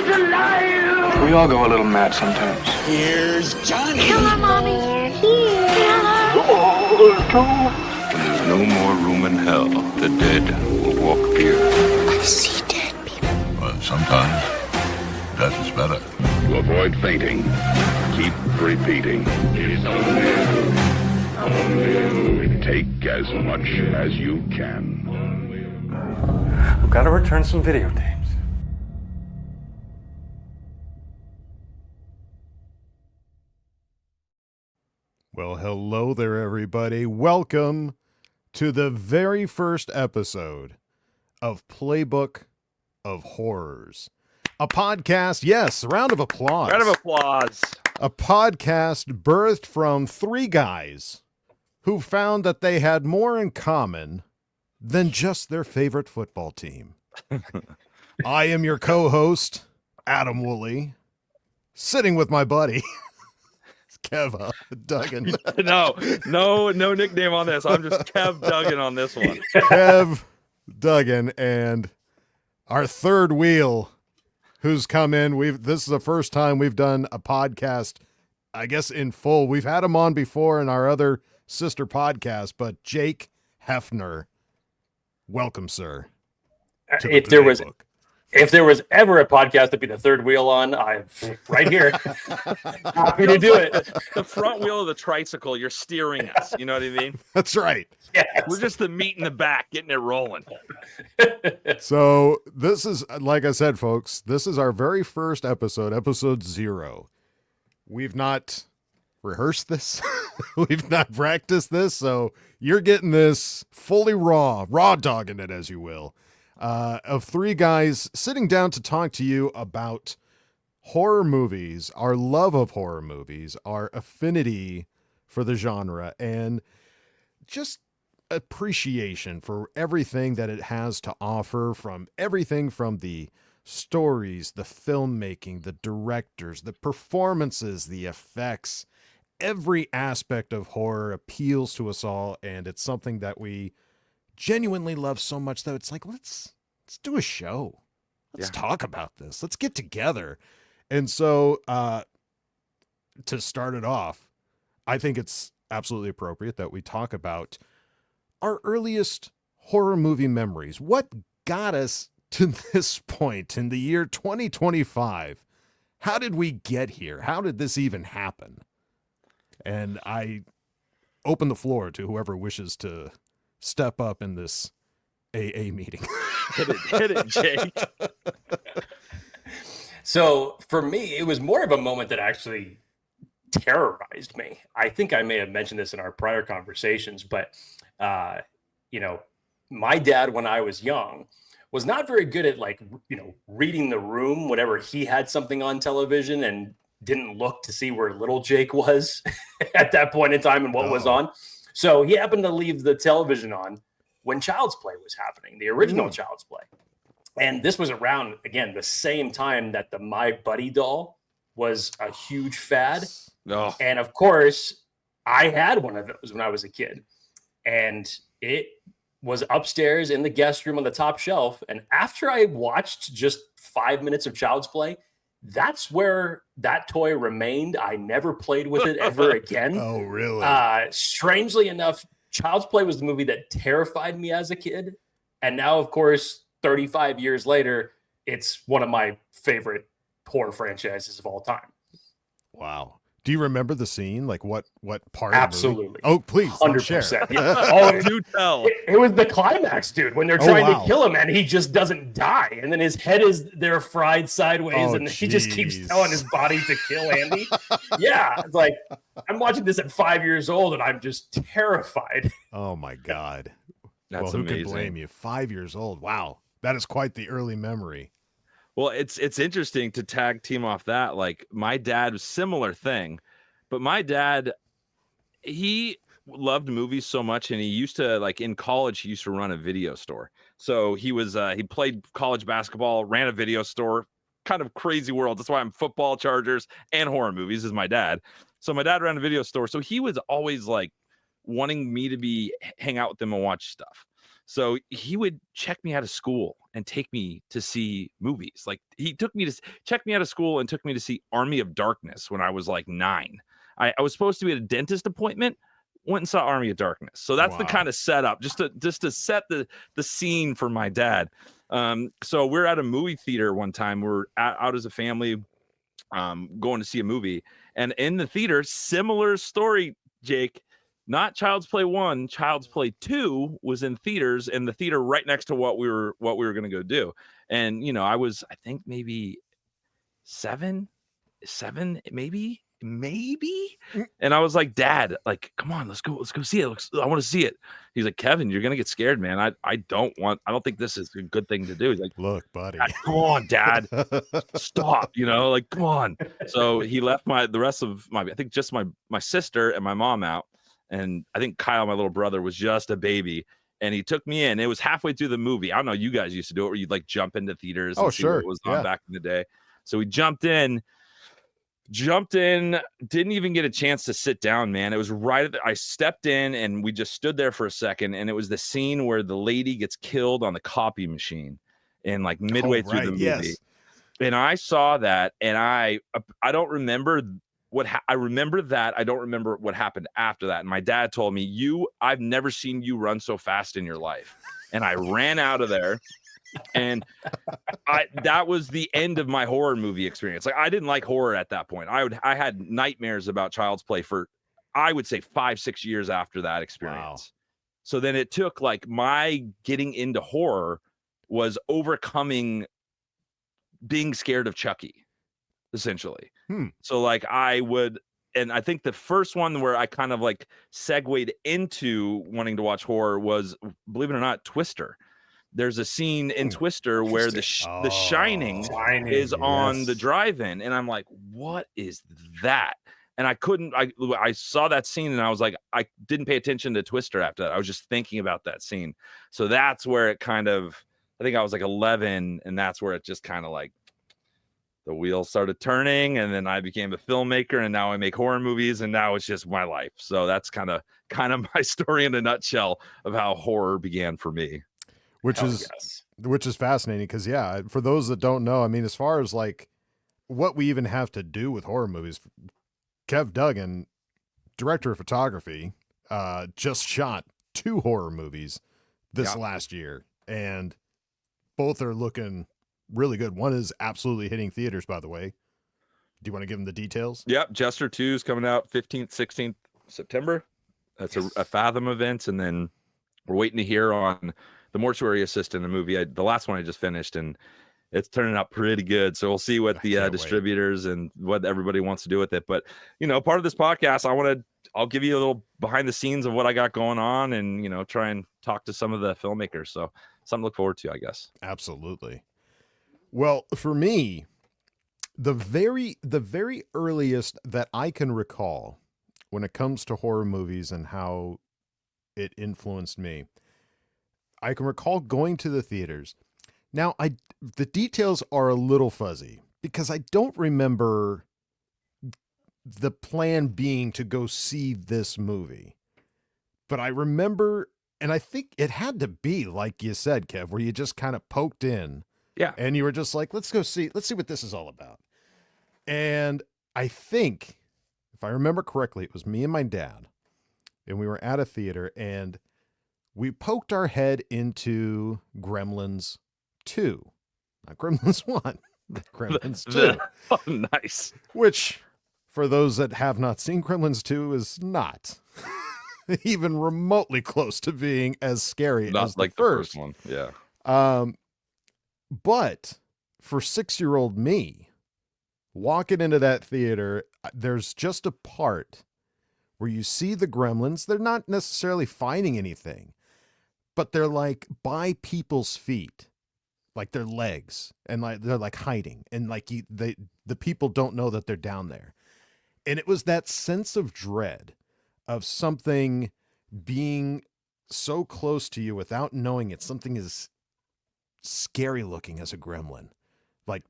alive! We all go a little mad sometimes. Here's Johnny. Come on, Mommy. Here. When there's no more room in hell, the dead will walk here. I see dead people. But sometimes death is better. To avoid fainting, keep repeating. It is only take as much as you can. We've got to return some videotapes. Well, hello there, everybody. Welcome to the very first episode of Playbook of Horrors. A podcast, yes, a round of applause. Round of applause. A podcast birthed from three guys who found that they had more in common than just their favorite football team. I am your co-host, Adam Woolley, sitting with my buddy, Kev Duggan. No nickname on this. I'm just Kev Duggan on this one. Kev Duggan, and our third wheel who's come in. This is the first time we've done a podcast, I guess, in full. We've had him on before in our other sister podcast, but Jake Hefner. Welcome, sir. If there was ever a podcast to be the third wheel on, I'm right here. Happy to do it. The front wheel of the tricycle, you're steering us. You know what I mean? That's right. Yes. We're just the meat in the back, getting it rolling. So this is, like I said, folks, this is our very first episode, episode 0. We've not rehearsed this. We've not practiced this. So you're getting this fully raw dogging it, as you will. Of three guys sitting down to talk to you about horror movies, our love of horror movies, our affinity for the genre, and just appreciation for everything that it has to offer, from everything from the stories, the filmmaking, the directors, the performances, the effects. Every aspect of horror appeals to us all, and it's something that we genuinely love so much that it's like, let's do a show. Let's talk about this. Let's get together. And so to start it off, I think it's absolutely appropriate that we talk about our earliest horror movie memories. What got us to this point in the year 2025? How did we get here? How did this even happen? And I open the floor to whoever wishes to step up in this AA meeting. Hit it, Jake. So for me, it was more of a moment that actually terrorized me. I think I may have mentioned this in our prior conversations, but my dad, when I was young, was not very good at reading the room whenever he had something on television and didn't look to see where little Jake was at that point in time and what was on. So he happened to leave the television on when Child's Play was happening, the original Child's Play. And this was around, again, the same time that the My Buddy doll was a huge fad. Oh. And of course, I had one of those when I was a kid. And it was upstairs in the guest room on the top shelf. And after I watched just 5 minutes of Child's Play, that's where that toy remained. I never played with it ever again. Oh, really? Strangely enough, Child's Play was the movie that terrified me as a kid. And now, of course, 35 years later, it's one of my favorite horror franchises of all time. Wow. Do you remember the scene? Like what part? Absolutely. Oh, please. 100%. Yeah. Oh, Do tell. It was the climax, dude, when they're trying to kill him and he just doesn't die. And then his head is there fried sideways and he just keeps telling his body to kill Andy. Yeah. It's like, I'm watching this at 5 years old and I'm just terrified. Oh my God. That's who amazing. can blame you? 5 years old. Wow. That is quite the early memory. Well, it's interesting to tag team off that. Like my dad was similar thing, but my dad, he loved movies so much, and he used to, like, in college, he used to run a video store. So he was he played college basketball, ran a video store, kind of crazy world. That's why I'm football, Chargers, and horror movies is my dad. So my dad ran a video store. So he was always like wanting me to hang out with him and watch stuff. So he would check me out of school and take me to see movies. Like he took me to check me out of school and took me to see Army of Darkness when I was like 9. I was supposed to be at a dentist appointment, went and saw Army of Darkness. So that's the kind of setup, just to set the scene for my dad. So we're at a movie theater one time. We're out as a family, going to see a movie, and in the theater, similar story, Jake. Not Child's Play 1, Child's Play 2 was in theaters, and the theater right next to what we were going to go do. And I was, I think, maybe seven, maybe. And I was like, Dad, like, come on, let's go see it. I want to see it. He's like, Kevin, you're gonna get scared, man. I don't think this is a good thing to do. He's like, look, buddy, come on, Dad, stop, like, come on. So he left the rest of I think just my sister and my mom out. And I think Kyle, my little brother, was just a baby. And he took me in. It was halfway through the movie. I don't know, you guys used to do it where you'd like jump into theaters and see what was on back in the day. So we jumped in, didn't even get a chance to sit down, man. It was I stepped in and we just stood there for a second. And it was the scene where the lady gets killed on the copy machine and like midway through the movie. Yes. And I saw that, and I don't remember I remember that. I don't remember what happened after that. And my dad told me, I've never seen you run so fast in your life. And I ran out of there. And that was the end of my horror movie experience. Like, I didn't like horror at that point. I had nightmares about Child's Play for, I would say, 5-6 years after that experience. Wow. So then it took, like, my getting into horror was overcoming being scared of Chucky, essentially. So like and I think the first one where I kind of like segued into wanting to watch horror was, believe it or not, Twister. There's a scene in Twister where the Shining is on the drive-in, and I'm like, what is that? And I saw that scene, and I was like, I didn't pay attention to Twister after that. I was just thinking about that scene. So that's where it kind of, I think I was like 11, and that's where it just kind of like, the wheels started turning, and then I became a filmmaker, and now I make horror movies, and now it's just my life. So that's kind of my story in a nutshell of how horror began for me. Which is fascinating because, yeah, for those that don't know, I mean, as far as like what we even have to do with horror movies, Kev Duggan, director of photography, just shot 2 horror movies this last year, and both are looking really good. One is absolutely hitting theaters, by the way. Do you want to give them the details? Yep. Jester 2 is coming out 15th, 16th September. That's a Fathom event. And then we're waiting to hear on the Mortuary Assistant, the movie. The last one I just finished, and it's turning out pretty good. So we'll see what the distributors and what everybody wants to do with it. But, part of this podcast, I'll give you a little behind the scenes of what I got going on, and, try and talk to some of the filmmakers. So something to look forward to, I guess. Absolutely. Well, for me, the very earliest that I can recall when it comes to horror movies and how it influenced me, I can recall going to the theaters. Now, the details are a little fuzzy because I don't remember the plan being to go see this movie. But I remember, and I think it had to be, like you said, Kev, where you just kind of poked in. Yeah. And you were just like, let's see what this is all about. And I think, if I remember correctly, it was me and my dad, and we were at a theater, and we poked our head into Gremlins 2. Not Gremlins 1, but Gremlins 2. Oh, nice. Which, for those that have not seen Gremlins 2, is not even remotely close to being as scary as like the first one. Yeah. But for 6-year-old me, walking into that theater, there's just a part where you see the gremlins. They're not necessarily fighting anything, but they're like by people's feet, like their legs, and like they're like hiding, and like the people don't know that they're down there. And it was that sense of dread of something being so close to you without knowing it. Something is scary looking as a gremlin. Like,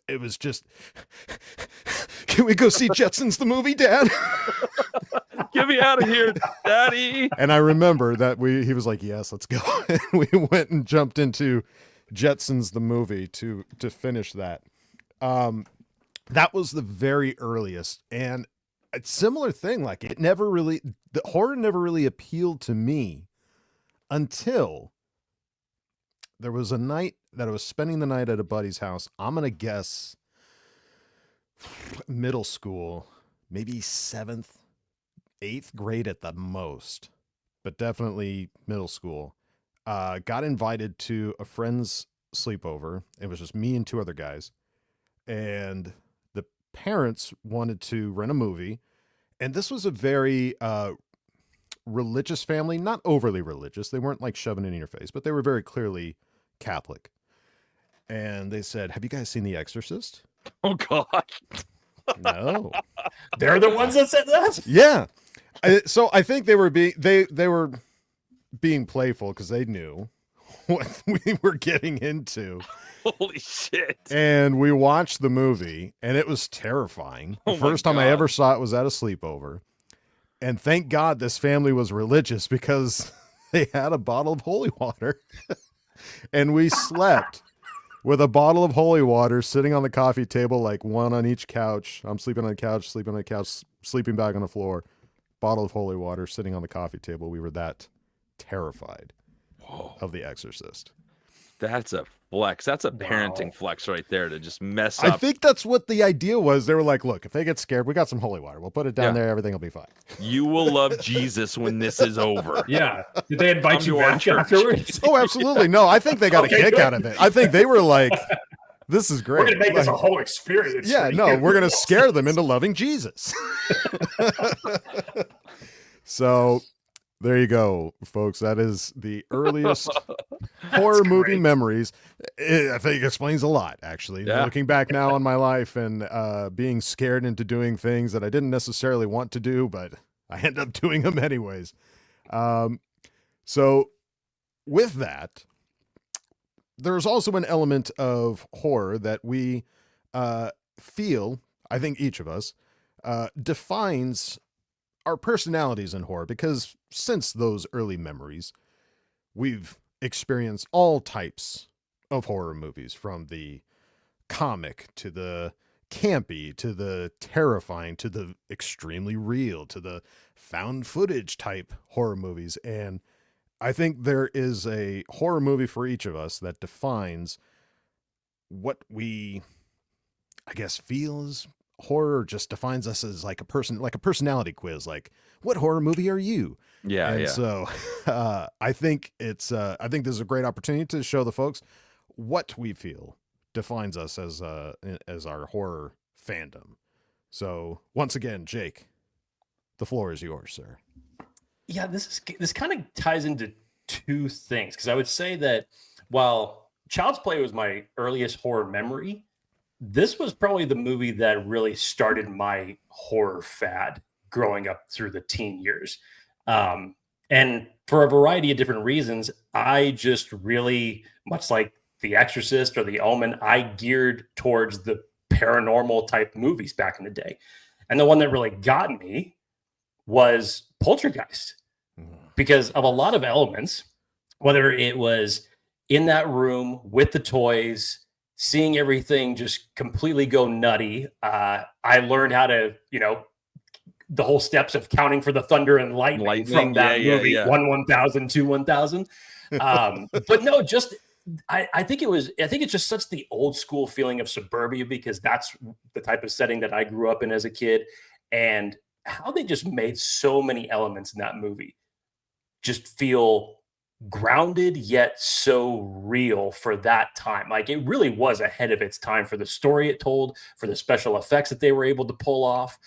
it was just, can we go see Jetsons the movie, Dad? Get me out of here, Daddy. And I remember that he was like, yes, let's go. And we went and jumped into Jetsons the movie to finish that. That was the very earliest, and a similar thing. Like the horror never really appealed to me until there was a night that I was spending the night at a buddy's house. I'm gonna guess middle school, maybe 7th, 8th grade at the most, but definitely middle school. Got invited to a friend's sleepover. It was just me and 2 other guys, and the parents wanted to rent a movie. And this was a very religious family, not overly religious. They weren't like shoving it in your face, but they were very clearly Catholic. And they said, "Have you guys seen The Exorcist?" Oh God. No. They're the ones that said that. Yeah. So I think they were being playful because they knew what we were getting into. Holy shit. And we watched the movie, and it was terrifying. The first time I ever saw it was at a sleepover. And thank God this family was religious, because they had a bottle of holy water. And we slept with a bottle of holy water sitting on the coffee table, like one on each couch. I'm sleeping on the couch, sleeping back on the floor. Bottle of holy water sitting on the coffee table. We were that terrified of The Exorcist. That's a flex. That's a parenting flex right there, to just mess up. I think that's what the idea was. They were like, "Look, if they get scared, we got some holy water. We'll put it down there. Everything will be fine." You will love Jesus when this is over. Yeah. Did they invite Come you to our back church. afterwards? Oh, absolutely. No, I think they got a kick out of it. I think they were like, "This is great. We're gonna make this a Like, whole experience. yeah, for no, you." we're going to scare them into loving Jesus." So there you go, folks. That is the earliest horror movie great. memories. I think it explains a lot, actually. Yeah. Looking back now on my life and being scared into doing things that I didn't necessarily want to do, but I end up doing them anyways. So with that, there's also an element of horror that we feel, I think each of us, defines our personalities in horror, because since those early memories, we've experienced all types of horror movies, from the comic to the campy to the terrifying to the extremely real to the found footage type horror movies. And I think there is a horror movie for each of us that defines what we, I guess, feel as horror, just defines us as like a person, like a personality quiz. Like, what horror movie are you? Yeah. And so I think this is a great opportunity to show the folks what we feel defines us as our horror fandom. So once again, Jake, the floor is yours, sir. Yeah, this kind of ties into 2 things, because I would say that while Child's Play was my earliest horror memory, this was probably the movie that really started my horror fad growing up through the teen years. And for a variety of different reasons, I just really, much like The Exorcist or The Omen, I geared towards the paranormal type movies back in the day. And the one that really got me was Poltergeist, because of a lot of elements, whether it was in that room with the toys, seeing everything just completely go nutty. I learned how to, the whole steps of counting for the thunder and lightning from that movie. Yeah. 1,000, 2, 1,000. But no, just I think it's just such the old school feeling of suburbia, because that's the type of setting that I grew up in as a kid, and how they just made so many elements in that movie just feel grounded yet so real for that time. Like, it really was ahead of its time for the story it told, for the special effects that they were able to pull off.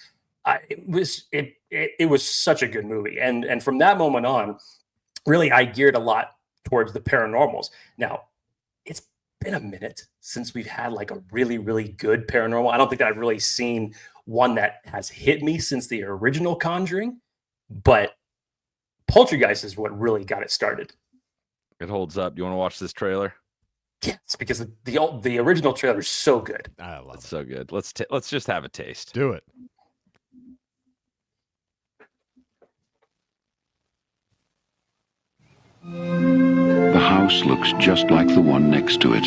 It was such a good movie, and from that moment on, really I geared a lot towards the paranormals. Now, it's been a minute since we've had like a really, really good paranormal. I don't think that I've really seen one that has hit me since the original Conjuring, but Poltergeist is what really got it started. It holds up. Do you want to watch this trailer? Yes, because the original trailer is so good. I love It's it. so good. Let's just have a taste. Do it. The house looks just like the one next to it.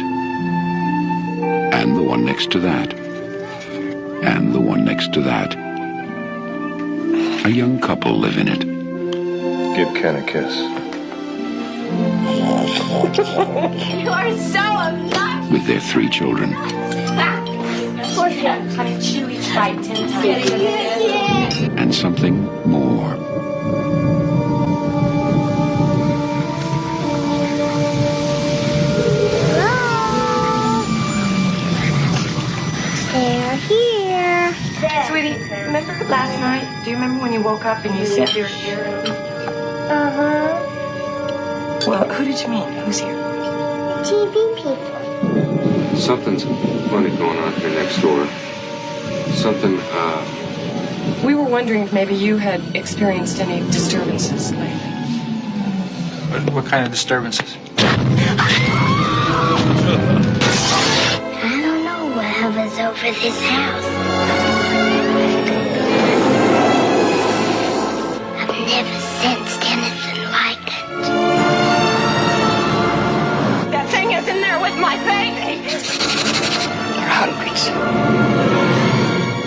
And the one next to that. And the one next to that. A young couple live in it. Give Ken a kiss. You are so obnoxious. With their 3 children. Poor thing, honey, chew each bite 10 times. And something more. They're here. Sweetie, remember last night? Do you remember when you woke up and you said they were here? Uh-huh. Well, who did you meet? Who's here? TV people. Something's funny going on here next door. Something, We were wondering if maybe you had experienced any disturbances lately. What kind of disturbances? I don't know what hovers over this house. I've never sensed anything like it. That thing is in there with my baby. They're hungry.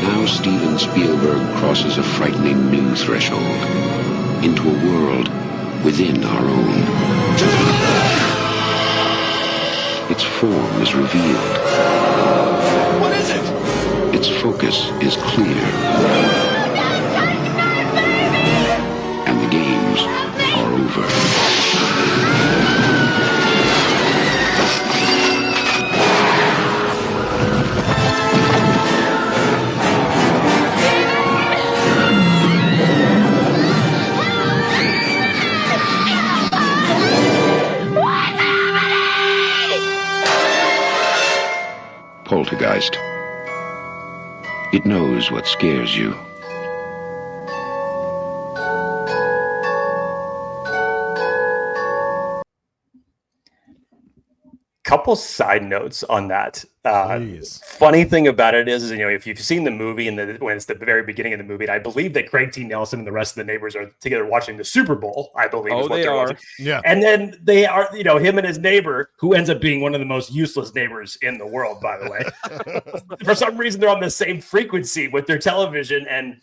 Now Steven Spielberg crosses a frightening new threshold into a world within our own. Its form is revealed. What is it? Its focus is clear. And the games are over. Poltergeist. It knows what scares you. Couple side notes on that. Please. Funny thing about it is, if you've seen the movie and when it's the very beginning of the movie, and I believe that Craig T. Nelson and the rest of the neighbors are together watching the Super Bowl. I believe is what they they're are. watching. Yeah. And then they are, him and his neighbor, who ends up being one of the most useless neighbors in the world, by the way. For some reason, they're on the same frequency with their television, and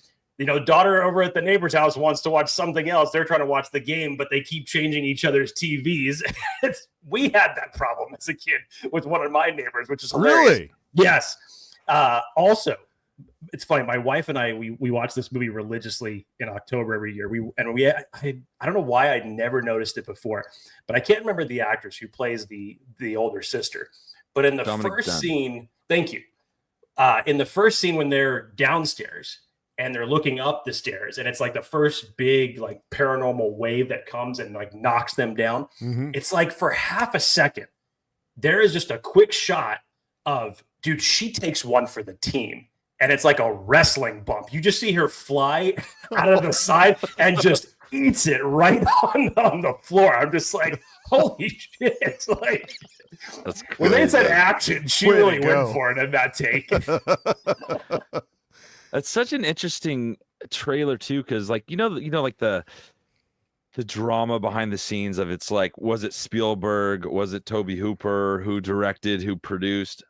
daughter over at the neighbor's house wants to watch something else. They're trying to watch the game, but they keep changing each other's TVs. We had that problem as a kid with one of my neighbors, which is hilarious. Really? Yes. Also, it's funny. My wife and I, we watch this movie religiously in October every year. I don't know why I'd never noticed it before, but I can't remember the actress who plays the older sister. But in the first scene, thank you. In the first scene when they're downstairs and they're looking up the stairs, and it's like the first big paranormal wave that comes and knocks them down. Mm-hmm. It's like for half a second, there is just a quick shot of, dude, she takes one for the team. And it's like a wrestling bump. You just see her fly out of the side and just eats it right on the floor. I'm just like, holy shit. That's When they crazy. said action, she Way to really go. went for it in that take. That's such an interesting trailer too, because like the drama behind the scenes of it's like, was it Spielberg? Was it Tobe Hooper? Who directed? Who produced?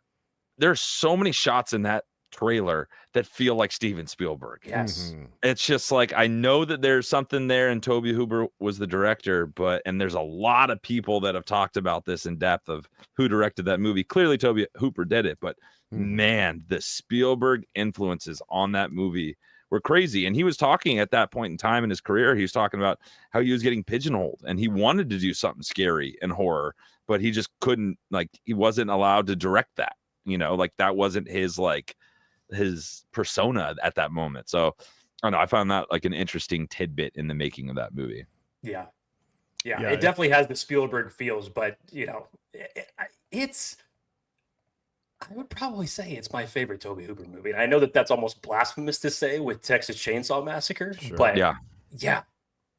There's so many shots in that trailer that feel like Steven Spielberg. Yes. Mhm. It's just like, I know that there's something there, and Tobe Hooper was the director, and there's a lot of people that have talked about this in depth of who directed that movie. Clearly Tobe Hooper did it, but man, the Spielberg influences on that movie were crazy. And he was talking at that point in time in his career, he was talking about how he was getting pigeonholed and he wanted to do something scary and horror, but he just couldn't, he wasn't allowed to direct that, that wasn't his persona at that moment. So I don't know, I found that an interesting tidbit in the making of that movie. Yeah. It definitely has the Spielberg feels, but I would probably say it's my favorite Tobe Hooper movie. And I know that that's almost blasphemous to say with Texas Chainsaw Massacre, but yeah,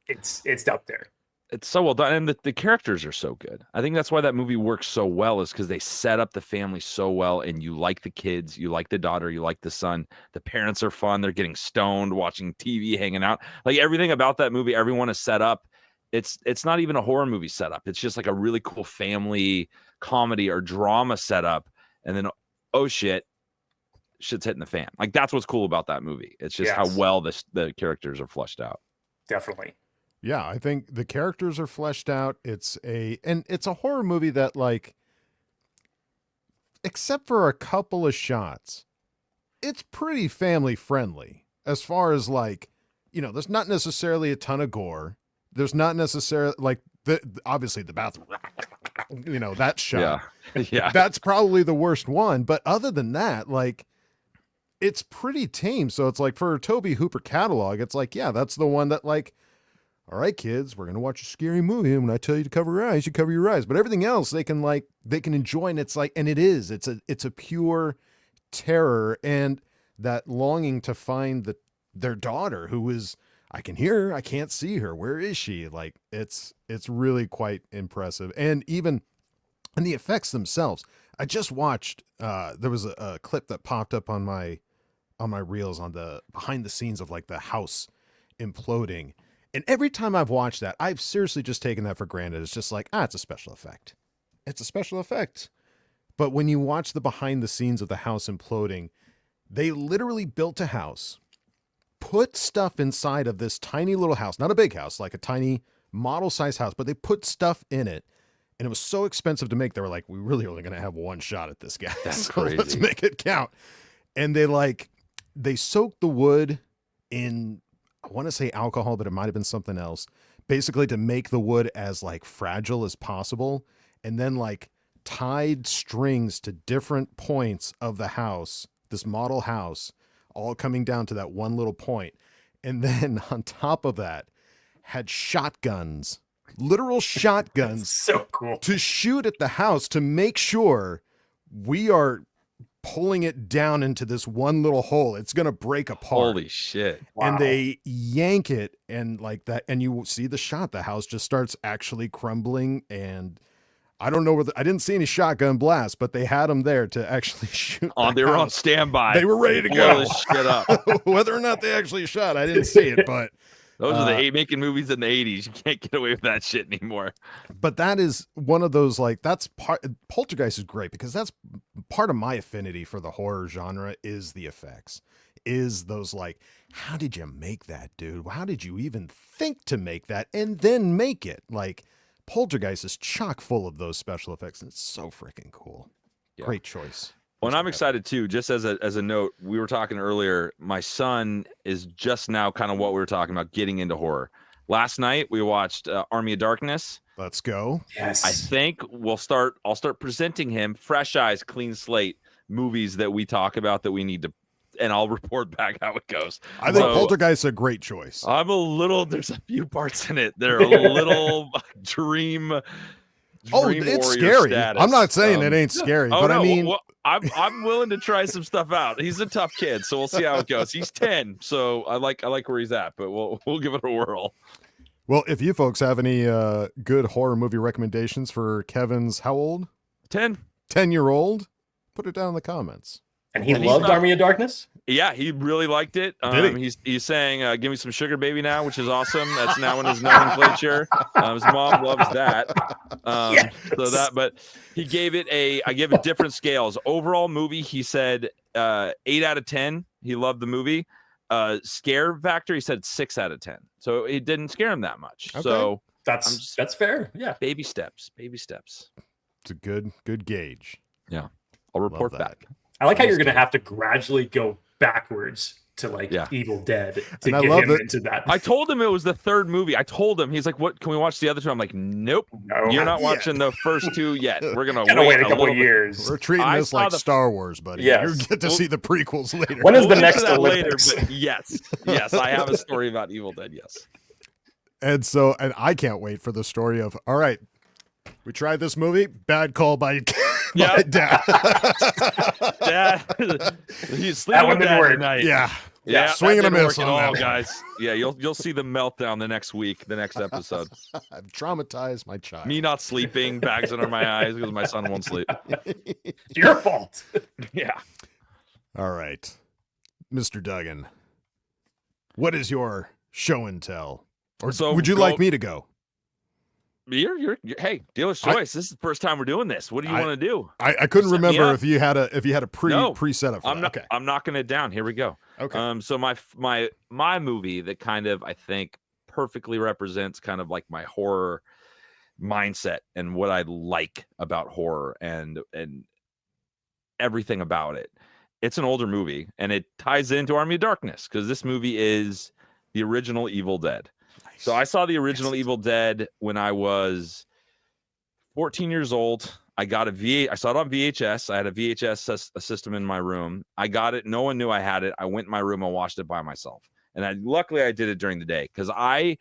it's up there. It's so well done, and the characters are so good. I think that's why that movie works so well, is because they set up the family so well, and you like the kids, you like the daughter, you like the son. The parents are fun. They're getting stoned, watching TV, hanging out. Everything about that movie, everyone is set up, it's not even a horror movie setup. It's just like a really cool family comedy or drama setup, and then oh shit's hitting the fan. Like that's what's cool about that movie. It's just how well the characters are fleshed out. Definitely. Yeah, I think the characters are fleshed out. It's a horror movie that, like, except for a couple of shots, it's pretty family friendly as far as, like, you know, there's not necessarily a ton of gore. There's not necessarily, like, obviously the bathroom, you know, that shot. Yeah. That's probably the worst one. But other than that, like, it's pretty tame. So it's like, for a Tobe Hooper catalog, it's like, yeah, that's the one that, like, all right, kids, we're going to watch a scary movie. And when I tell you to cover your eyes, you cover your eyes. But everything else they can enjoy. And it's like, and it's a pure terror and that longing to find their daughter who is, I can hear her, I can't see her. Where is she? Like, it's really quite impressive. And even and the effects themselves. I just watched, there was a clip that popped up on my reels on the behind the scenes of, like, the house imploding. And every time I've watched that, I've seriously just taken that for granted. It's just like, it's a special effect. It's a special effect. But when you watch the behind the scenes of the house imploding, they literally built a house, put stuff inside of this tiny little house, not a big house, like a tiny model size house, but they put stuff in it. And it was so expensive to make. They were like, we really only going to have one shot at this guy. That's so crazy. Let's make it count. And they soaked the wood in, I want to say alcohol, but it might've been something else, basically to make the wood as, like, fragile as possible. And then, like, tied strings to different points of the house, this model house, all coming down to that one little point. And then on top of that had shotguns, literal shotguns. So cool. To shoot at the house to make sure we are pulling it down into this one little hole. It's going to break apart. Holy shit. Wow. And they yank it and like that. And you see the shot, the house just starts actually crumbling. And I don't know I didn't see any shotgun blasts, but they had them there to actually shoot. They were on standby. They were ready to blow go. this shit up. Whether or not they actually shot, I didn't see it, but those are the making movies in the 80s. You can't get away with that shit anymore. But that is one of those, like, that's part. Poltergeist is great because that's part of my affinity for the horror genre is the effects, is those, like, how did you make that, dude? How did you even think to make that and then make it? Like, Poltergeist is chock full of those special effects, and it's so freaking cool. Yeah. Great choice. Well, and I'm excited too. Just as a note, we were talking earlier. My son is just now kind of what we were talking about, getting into horror. Last night we watched Army of Darkness. Let's go. Yes. I think I'll start presenting him fresh eyes, clean slate movies that we talk about that we need to, and I'll report back how it goes. I think Poltergeist is a great choice. There's a few parts in it. They're a little dream it's scary. Status. I'm not saying it ain't scary, but no, I mean, I'm willing to try some stuff out. He's a tough kid, so we'll see how it goes. He's 10, so I like where he's at, but we'll give it a whirl. Well, if you folks have any good horror movie recommendations for Kevin's how old? 10-year-old, put it down in the comments. And he loved Army of Darkness? Yeah, he really liked it. Did he? He's saying, give me some sugar baby now, which is awesome. That's now in his nomenclature. His mom loves that. Yes. But he gave it I give it different scales. Overall movie, he said 8 out of 10. He loved the movie. Scare factor, he said 6 out of 10. So it didn't scare him that much. Okay. So that's fair. Yeah. Baby steps. It's a good gauge. Yeah. I'll report back. I like how you're going to have to gradually go backwards to Evil Dead to get him into that. I told him it was the third movie. I told him, he's like, "What? Can we watch the other two?" I'm like, "Nope, you're not watching the first two yet. We're gonna wait a couple years. We're treating this like Star Wars, buddy. Yes. You get to see the prequels later. When is the next Olympics? Later, but yes, I have a story about Evil Dead. Yes, and I can't wait for the story of. All right, we tried this movie. Bad call by Dad. Dad, he's sleeping with Dad tonight. Yeah, swinging a miss on that, guys. Yeah, you'll see the meltdown the next week, the next episode. I've traumatized my child. Me not sleeping, bags under my eyes because my son won't sleep. It's your fault. Yeah. All right, Mr. Duggan, what is your show and tell? Or would you like me to go? You're hey, dealer's choice. This is the first time we're doing this. What do you want to do? I couldn't Set me remember up. if you had a No, preset up for I'm that. not. Okay. I'm knocking it down. Here we go. Okay. So my movie that kind of I think perfectly represents kind of like my horror mindset and what I like about horror and everything about it. It's an older movie and it ties into Army of Darkness because this movie is the original Evil Dead. Nice. So I saw the original Evil Dead when I was 14 years old. I got I saw it on VHS. I had a VHS system in my room. I got it. No one knew I had it. I went in my room and watched it by myself. And luckily I did it during the day because I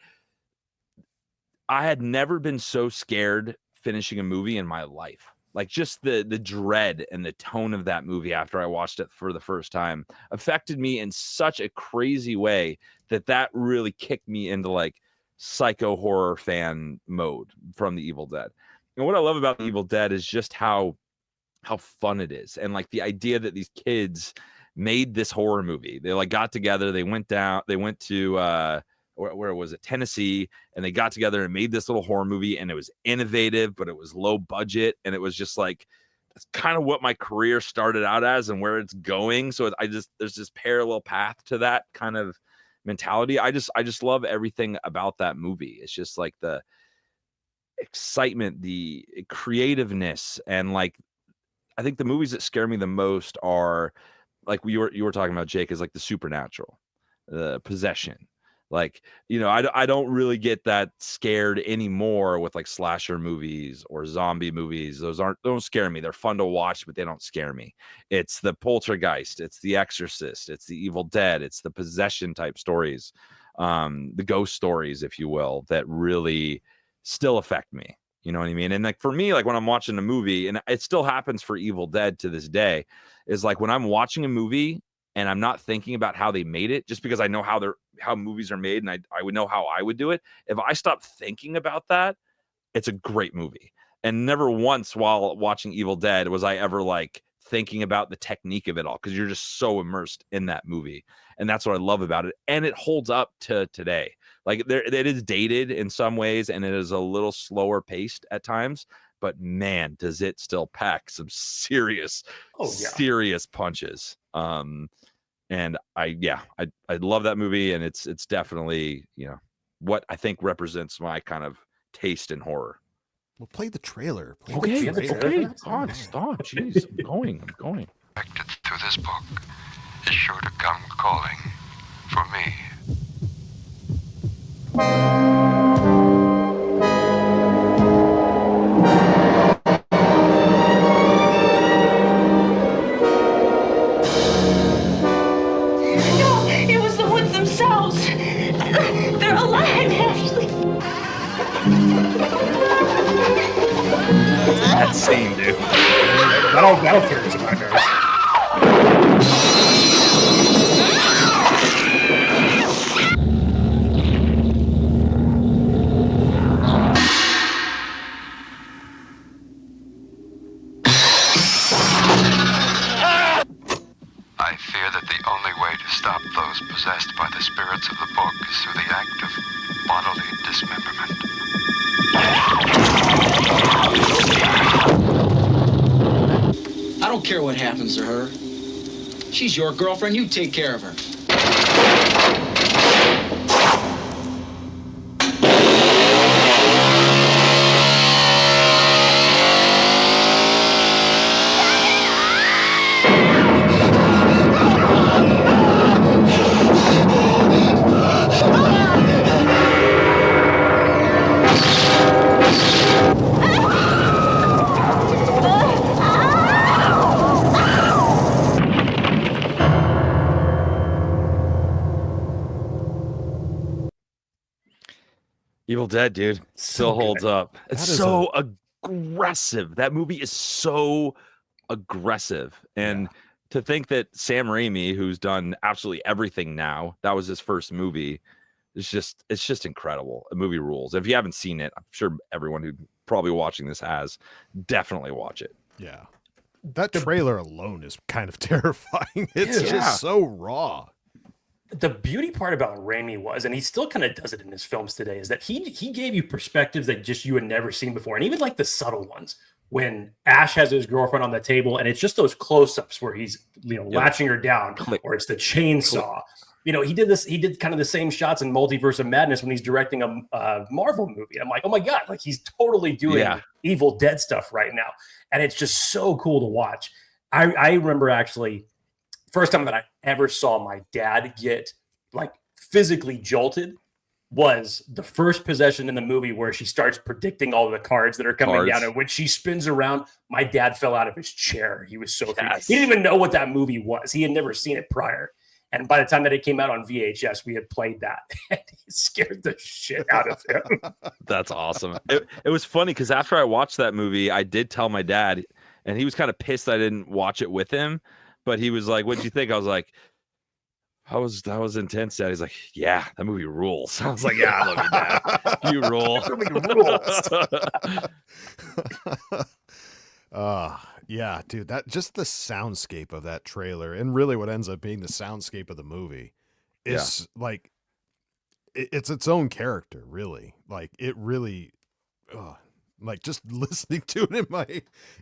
had never been so scared finishing a movie in my life. Like just the dread and the tone of that movie after I watched it for the first time affected me in such a crazy way that really kicked me into like psycho horror fan mode from the Evil Dead. And what I love about the Evil Dead is just how fun it is. And like the idea that these kids made this horror movie. They like got together, they went to where was it? Tennessee, and they got together and made this little horror movie, and it was innovative, but it was low budget, and it was just like that's kind of what my career started out as and where it's going. So there's this parallel path to that kind of mentality. I just love everything about that movie. It's just like the excitement, the creativeness, and like I think the movies that scare me the most are like you were talking about, Jake, is like the supernatural, the possession. Like, you know, I don't really get that scared anymore with like slasher movies or zombie movies. Those don't scare me. They're fun to watch, but they don't scare me. It's the Poltergeist, it's the Exorcist, it's the Evil Dead, it's the possession type stories, the ghost stories, if you will, that really still affect me. You know what I mean? And like for me, like when I'm watching a movie, and it still happens for Evil Dead to this day, is like when I'm watching a movie and I'm not thinking about how they made it, just because I know how movies are made and I would know how I would do it. If I stop thinking about that, it's a great movie. And never once while watching Evil Dead was I ever like thinking about the technique of it all, because you're just so immersed in that movie. And that's what I love about it. And it holds up to today. Like it is dated in some ways and it is a little slower paced at times, but man, does it still pack some serious punches. And I love that movie, and it's definitely, you know, what I think represents my kind of taste in horror. We'll play the trailer. Okay, stop. Jeez, I'm going. Connected to this book is sure to come calling for me. No, it was the woods themselves. They're alive, Ashley. That scene, dude. That'll carry some nightmares. I fear that the only way to stop those possessed by the spirits of the book is through the act of bodily dismemberment. I don't care what happens to her. She's your girlfriend. You take care of her. Evil Dead, dude, still holds up. It's so aggressive. That movie is so aggressive. And to think that Sam Raimi, who's done absolutely everything now, that was his first movie, it's just incredible. A movie rules. If you haven't seen it, I'm sure everyone who probably watching this has, definitely watch it. Yeah. That trailer alone is kind of terrifying. It's just so raw. the beauty part about Raimi was, and he still kind of does it in his films today, is that he gave you perspectives that just you had never seen before, and even like the subtle ones. When Ash has his girlfriend on the table, and it's just those close-ups where he's latching her down, or it's the chainsaw. He did this. He did kind of the same shots in Multiverse of Madness when he's directing a Marvel movie. I'm like, oh my god, like he's totally doing Evil Dead stuff right now, and it's just so cool to watch. I remember actually first time that I ever saw my dad get like physically jolted was the first possession in the movie where she starts predicting all the cards that are coming down. And when she spins around, my dad fell out of his chair. He was so he didn't even know what that movie was. He had never seen it prior. And by the time that it came out on VHS, we had played that. And it scared the shit out of him. That's awesome. It was funny because after I watched that movie, I did tell my dad, and he was kind of pissed I didn't watch it with him. But he was like, "What'd you think?" I was like, that was intense, Dad. He's like, yeah, that movie rules. I was like, yeah, I love you, Dad. You rule. That movie rules. Yeah, dude, that just the soundscape of that trailer, and really what ends up being the soundscape of the movie is like it's its own character, really. Like it really like just listening to it in my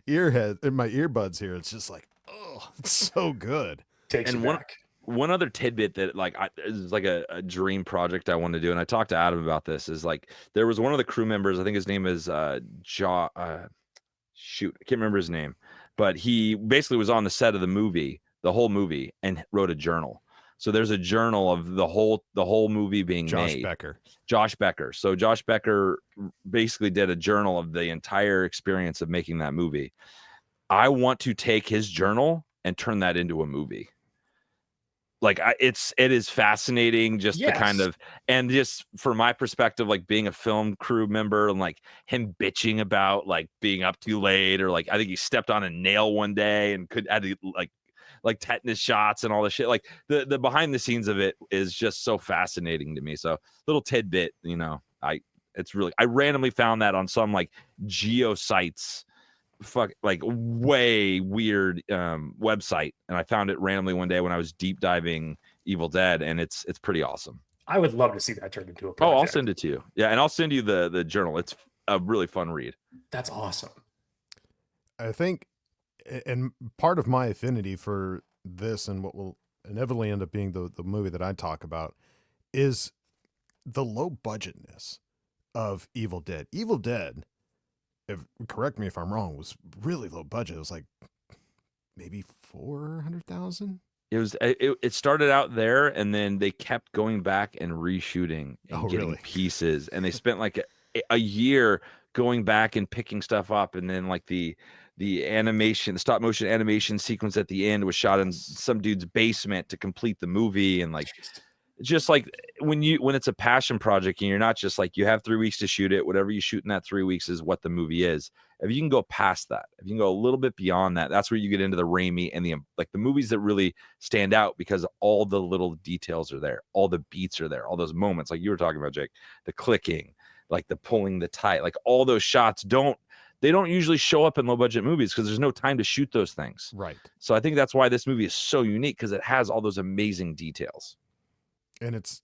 earbuds here, it's just like, oh, it's so good. Takes and you back. One other tidbit that like is like a dream project I want to do, and I talked to Adam about this, is like there was one of the crew members, I think his name is shoot, I can't remember his name, but he basically was on the set of the whole movie, and wrote a journal. So there's a journal of the whole movie being made. Josh Becker. So Josh Becker basically did a journal of the entire experience of making that movie. I want to take his journal and turn that into a movie. Like it is fascinating, just the kind of, and just from my perspective, like being a film crew member and like him bitching about like being up too late, or like I think he stepped on a nail one day and had to like tetanus shots and all this shit. Like the behind the scenes of it is just so fascinating to me. So little tidbit, I randomly found that on some like geo sites, like way weird website, and I found it randomly one day when I was deep diving Evil Dead, and it's pretty awesome. I would love to see that turned into a project. Oh, I'll send it to you. Yeah, and I'll send you the journal. It's a really fun read. That's awesome. I think, and part of my affinity for this and what will inevitably end up being the movie that I talk about is the low budgetness of Evil Dead. Evil Dead, correct me if I'm wrong, was really low budget. It was like maybe $400,000. It started out there, and then they kept going back and reshooting and getting pieces, and they spent like a year going back and picking stuff up, and then like the animation, the stop motion animation sequence at the end was shot in some dude's basement to complete the movie. And like just like when it's a passion project and you're not just like, you have 3 weeks to shoot it, whatever you shoot in that 3 weeks is what the movie is. If you can go past that, if you can go a little bit beyond that, that's where you get into the Raimi and the movies that really stand out, because all the little details are there, all the beats are there, all those moments like you were talking about, Jake, the clicking, like the pulling the tie, like all those shots don't usually show up in low budget movies because there's no time to shoot those things. Right. So I think that's why this movie is so unique, because it has all those amazing details. And it's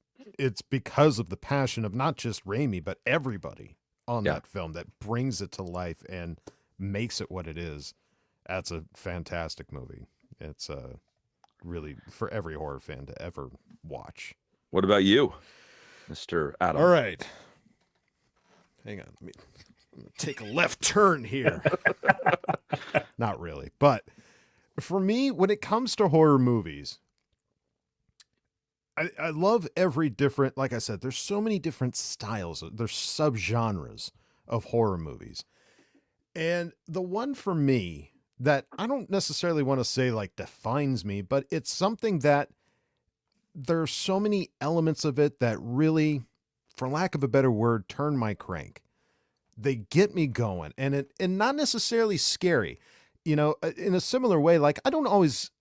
because of the passion of not just Raimi, but everybody on that film that brings it to life and makes it what it is. That's a fantastic movie. It's really for every horror fan to ever watch. What about you, Mr. Adam? All right. Hang on. I'm gonna take a left turn here. Not really. But for me, when it comes to horror movies, I love every different, like I said, there's so many different styles. There's subgenres of horror movies. And the one for me that I don't necessarily want to say like defines me, but it's something that there's so many elements of it that really, for lack of a better word, turn my crank. They get me going, and not necessarily scary. In a similar way, like I don't always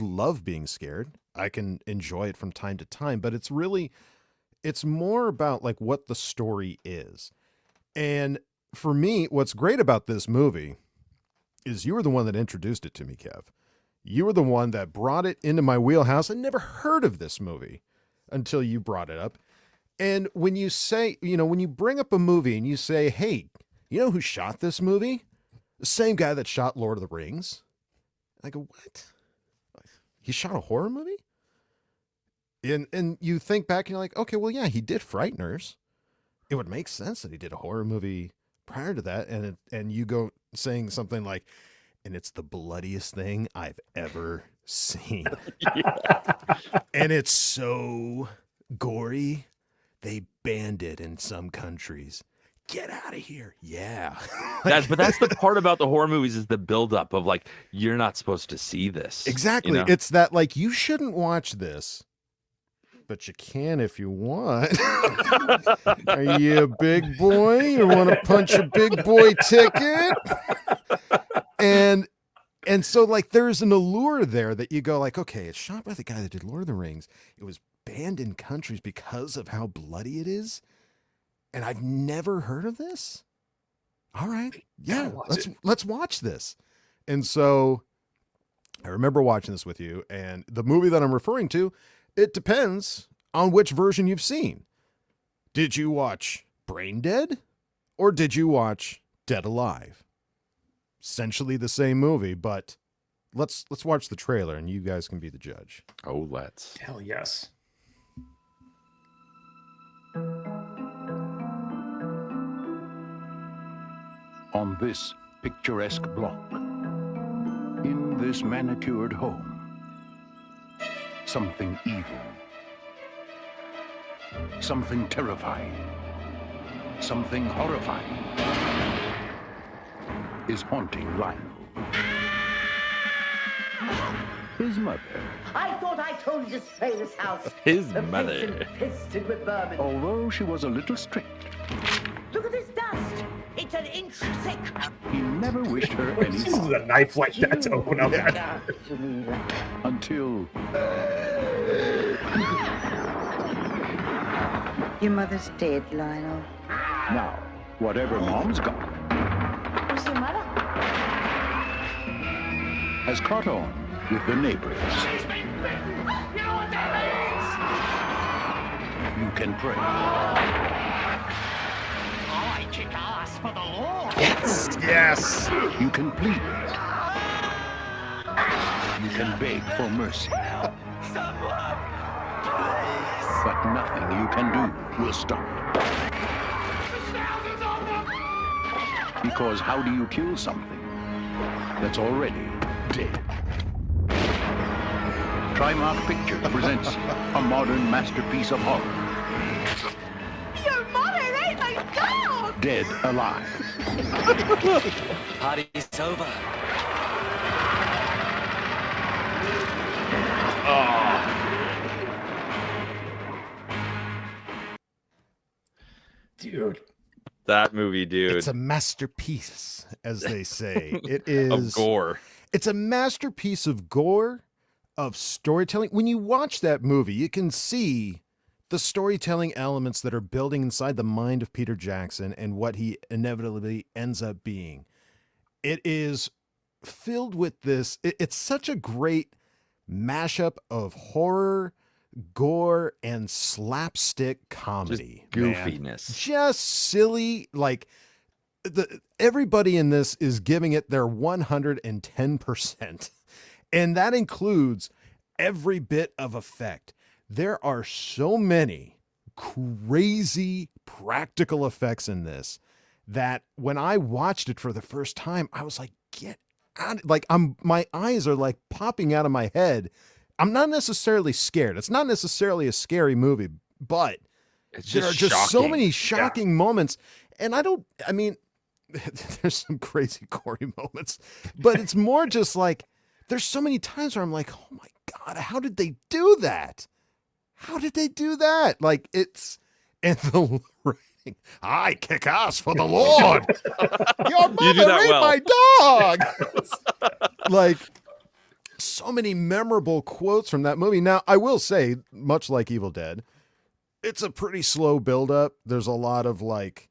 love being scared. I can enjoy it from time to time, but it's more about like what the story is. And for me, what's great about this movie is you were the one that introduced it to me, Kev. You were the one that brought it into my wheelhouse. I never heard of this movie until you brought it up. And when you say, when you bring up a movie and you say, hey, you know who shot this movie? The same guy that shot Lord of the Rings. I go, what? He shot a horror movie? And you think back and you're like, okay, well, yeah, he did Frighteners. It would make sense that he did a horror movie prior to that. And you go saying something like, and it's the bloodiest thing I've ever seen. And it's so gory. They banned it in some countries. Get out of here. Yeah. But that's the part about the horror movies is the buildup of like, you're not supposed to see this. Exactly. It's that like, you shouldn't watch this, but you can if you want. Are you a big boy? You want to punch a big boy ticket? And so like, there's an allure there that you go like, okay, it's shot by the guy that did Lord of the Rings. It was banned in countries because of how bloody it is. And I've never heard of this. All right. Yeah. Let's watch this. And so I remember watching this with you, and the movie that I'm referring to, it depends on which version you've seen. Did you watch Brain Dead or did you watch Dead Alive? Essentially the same movie, but let's watch the trailer and you guys can be the judge. Oh, let's. Hell yes. On this picturesque block, in this manicured home, something evil, something terrifying, something horrifying is haunting Lionel. His mother. I thought I told you to spray this house. His The place mother. infested with vermin. Although she was a little strict, Look at this dust. It's an inch thick. he never wished her any This is a knife like that to open up that. Ah, Geneva. until Your mother's dead, Lionel. now, whatever Mom's got Who's your mother? has caught on with the neighbors. You know what that means? You can pray. I kick ass for the Lord. Yes. You can plead. You can beg for mercy. But nothing you can do will stop it. Because how do you kill something that's already dead? Trimark Pictures presents a modern masterpiece of horror. Your mother ate my dog. Dead Alive. Party's over. Dude. That movie, dude. It's a masterpiece, as they say. It is of gore. It's a masterpiece of gore, of storytelling. When you watch that movie, you can see the storytelling elements that are building inside the mind of Peter Jackson and what he inevitably ends up being. It is filled with this. It's such a great mashup of horror, gore, and slapstick comedy. Just goofiness. Just silly. Like everybody in this is giving it their 110%. And that includes every bit of effect. There are so many crazy practical effects in this that when I watched it for the first time, I was like, get out. Like my eyes are like popping out of my head. I'm not necessarily scared. It's not necessarily a scary movie, but there are just so many shocking moments. And I mean, there's some crazy gory moments, but it's more just like, there's so many times where I'm like, oh my God, how did they do that? How did they do that? Like and the writing, I kick ass for the Lord. Your mother ate my dog. Like so many memorable quotes from that movie. Now, I will say, much like Evil Dead, it's a pretty slow buildup. There's a lot of like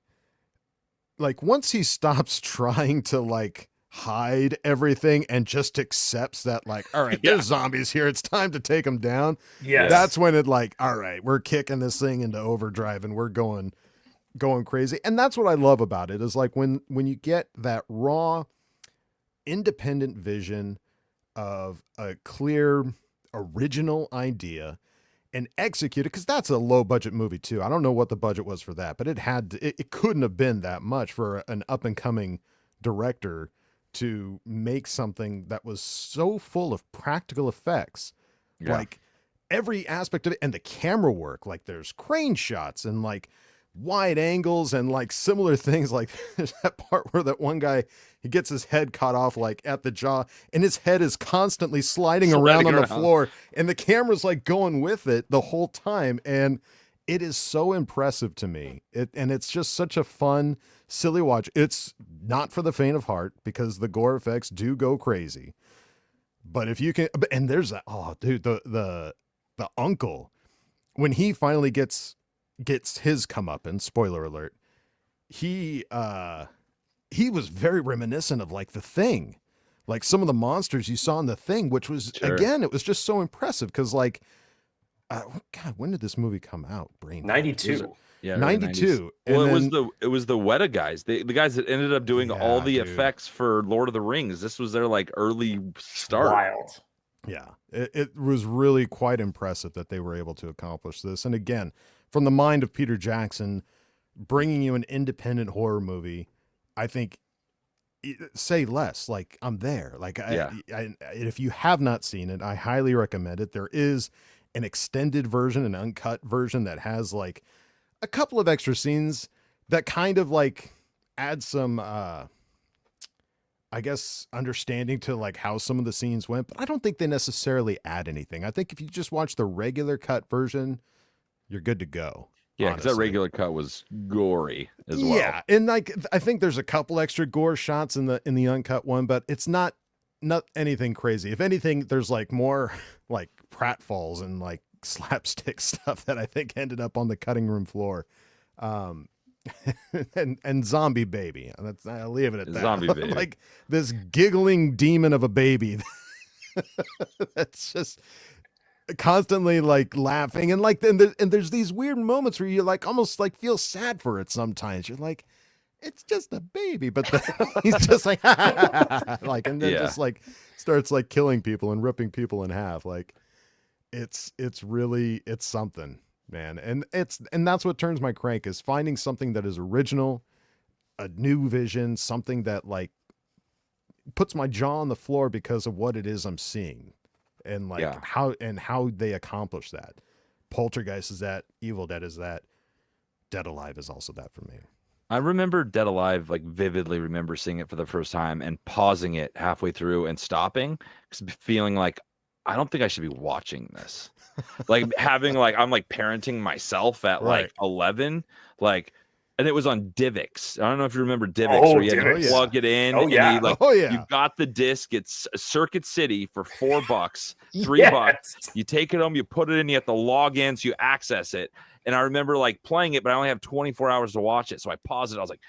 once he stops trying to like hide everything and just accepts that, like, all right, there's zombies here. It's time to take them down. Yes. That's when it like, all right, we're kicking this thing into overdrive and we're going crazy. And that's what I love about it is like when you get that raw, independent vision of a clear, original idea and execute it, because that's a low budget movie too. I don't know what the budget was for that, but it couldn't have been that much for an up and coming director to make something that was so full of practical effects. Like every aspect of it, and the camera work, like there's crane shots and like wide angles and like similar things. Like there's that part where that one guy, he gets his head cut off like at the jaw, and his head is constantly sliding around on the floor, and the camera's like going with it the whole time. And it is so impressive to me. And it's just such a fun, silly watch. It's not for the faint of heart because the gore effects do go crazy. But if you can, and there's that, oh dude, the uncle, when he finally gets his comeuppance, spoiler alert, he was very reminiscent of like The Thing, like some of the monsters you saw in The Thing, which was again, it was just so impressive because like, God, when did this movie come out? 92. Yeah, 92. Well, it was the Weta guys, the guys that ended up doing all the effects for Lord of the Rings. This was their like early start. Wild. Yeah, it was really quite impressive that they were able to accomplish this. And again, from the mind of Peter Jackson, bringing you an independent horror movie, I think, say less. Like, I'm there. Like, if you have not seen it, I highly recommend it. There is an extended version, an uncut version that has like a couple of extra scenes that kind of like add some, I guess, understanding to like how some of the scenes went, but I don't think they necessarily add anything. I think if you just watch the regular cut version, you're good to go. Yeah, because that regular cut was gory as well. Yeah, and like I think there's a couple extra gore shots in the uncut one, but it's not anything crazy. If anything, there's like more like pratfalls and like slapstick stuff that I think ended up on the cutting room floor. And zombie baby. I'll leave it at that. Zombie baby. Like this giggling demon of a baby that's just constantly like laughing and like and there's these weird moments where you like almost like feel sad for it sometimes. You're like, it's just a baby, but he's just like like, and then just like starts like killing people and ripping people in half. Like it's really something, man. And that's what turns my crank, is finding something that is original, a new vision, something that like puts my jaw on the floor because of what it is I'm seeing. And like how they accomplish that. Poltergeist is that, Evil Dead is that, Dead Alive is also that for me. I remember Dead Alive, like vividly remember seeing it for the first time and pausing it halfway through and stopping, feeling like, I don't think I should be watching this. Like having like, I'm like parenting myself at like 11, like, and it was on DivX. I don't know if you remember DivX, where you had to plug it in. Oh, yeah. And you got the disc. It's Circuit City for $4, $3. You take it home, you put it in, you have to log in, so you access it. And I remember like playing it, but I only have 24 hours to watch it. So I paused it. I was like,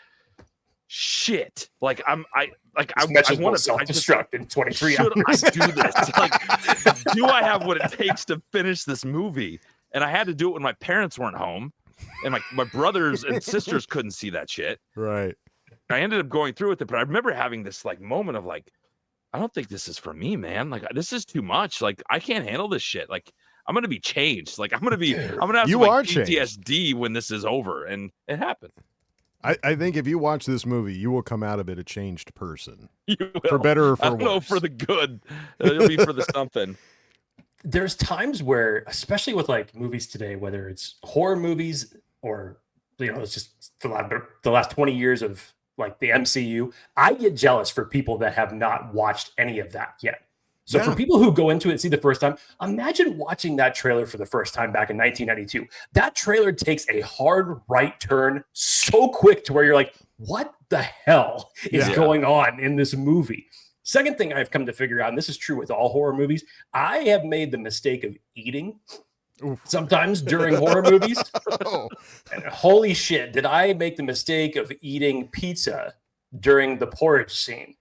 shit. Like I want to self-destruct in 23 hours. Should I do this? Like, do I have what it takes to finish this movie? And I had to do it when my parents weren't home. And my brothers and sisters couldn't see that shit. Right. I ended up going through with it, but I remember having this like moment of like, I don't think this is for me, man. Like, this is too much. Like, I can't handle this shit. Like, I'm gonna be changed. Like, I'm gonna have some like, PTSD when this is over, and it happened. I think if you watch this movie, you will come out of it a changed person. You will. For better or for worse. I don't know, for the good. It'll be for the something. There's times where, especially with like movies today, whether it's horror movies or, you know, it's just the last 20 years of like the MCU, I get jealous for people that have not watched any of that yet. So for people who go into it and see the first time, imagine watching that trailer for the first time back in 1992. That trailer takes a hard right turn so quick to where you're like, what the hell is going on in this movie? Second thing I've come to figure out, and this is true with all horror movies, I have made the mistake of eating sometimes during horror movies. And holy shit, did I make the mistake of eating pizza during the porridge scene?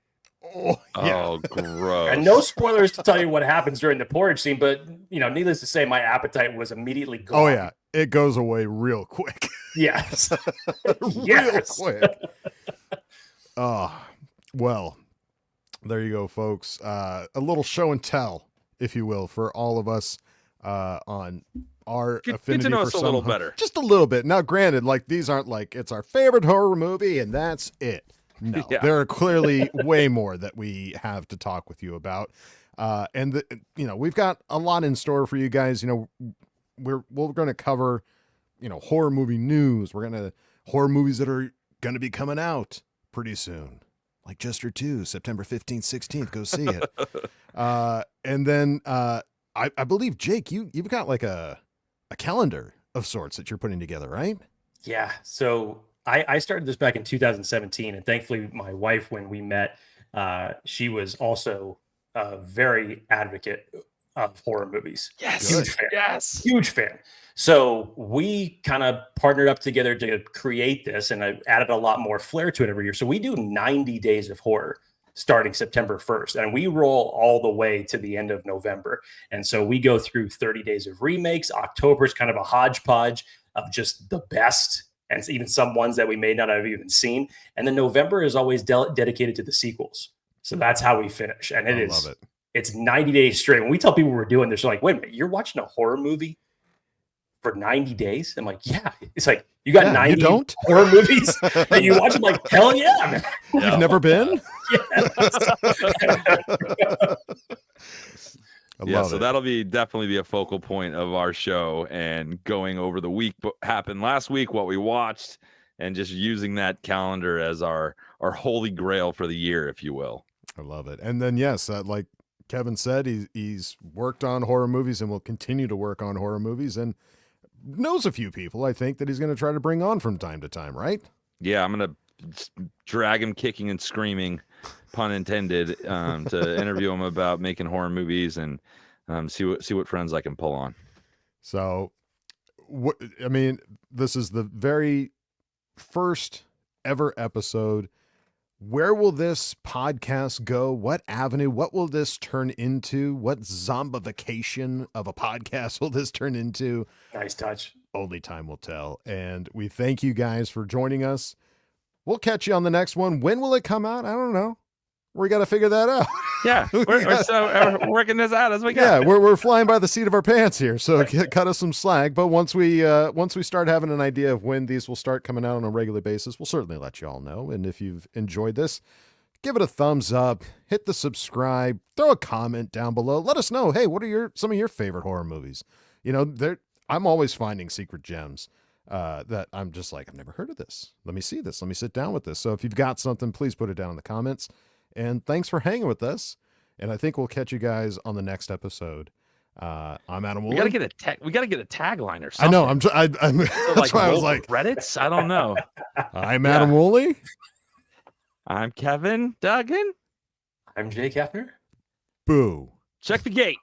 Oh, yeah. Oh, gross. And no spoilers to tell you what happens during the porridge scene, but needless to say, my appetite was immediately gone. Oh yeah, it goes away real quick. Yes. Real quick. Oh, well, there you go, folks. A little show and tell, if you will, for all of us on our affinity get to know for us a some little better. Just a little bit. Now, granted, like these aren't like it's our favorite horror movie and that's it. No, there are clearly way more that we have to talk with you about. And we've got a lot in store for you guys. We're going to cover, horror movie news. We're going to horror movies that are going to be coming out pretty soon. Like Jester 2, September 15th, 16th. Go see it. And then I believe, Jake, you've got like a calendar of sorts that you're putting together, right? Yeah. So I started this back in 2017, and thankfully my wife, when we met, she was also a very advocate of horror movies. Yes. Huge fan. Yes. Huge fan. So we kind of partnered up together to create this, and I added a lot more flair to it every year. So we do 90 days of horror starting September 1st, and we roll all the way to the end of November. And so we go through 30 days of remakes. October is kind of a hodgepodge of just the best, and even some ones that we may not have even seen. And then November is always dedicated to the sequels. So that's how we finish. And it's 90 days straight. When we tell people we're doing this, they're like, wait a minute, you're watching a horror movie for 90 days? I'm like, yeah. It's like, you got 90 horror movies that you watch? I'm like, hell yeah, man. You've never been? Yeah, so that'll definitely be a focal point of our show, and going over the week happened last week, what we watched, and just using that calendar as our holy grail for the year, if you will. I love it. And then yes, like Kevin said, he's worked on horror movies and will continue to work on horror movies, and knows a few people, I think, that he's going to try to bring on from time to time, right? Yeah, I'm going to drag him kicking and screaming, pun intended, to interview him about making horror movies and see what friends I can pull on. So, this is the very first ever episode. Where will this podcast go? What avenue? What will this turn into? What zombification of a podcast will this turn into? Nice touch. Only time will tell. And we thank you guys for joining us. We'll catch you on the next one. When will it come out? I don't know. We got to figure that out. Yeah, we're working this out as we go. Yeah, we're flying by the seat of our pants here. So cut us some slack. But once we start having an idea of when these will start coming out on a regular basis, we'll certainly let you all know. And if you've enjoyed this, give it a thumbs up, hit the subscribe, throw a comment down below. Let us know, hey, what are some of your favorite horror movies? I'm always finding secret gems that I'm just like, I've never heard of this. Let me see this. Let me sit down with this. So if you've got something, please put it down in the comments. And thanks for hanging with us. And I think we'll catch you guys on the next episode. I'm Adam Woolley. We gotta get a tagline or something. I know. I'm that's why I was like, Reddits. I don't know. I'm Adam Woolley. I'm Kevin Duggan. I'm Jake Hefner. Boo. Check the gate.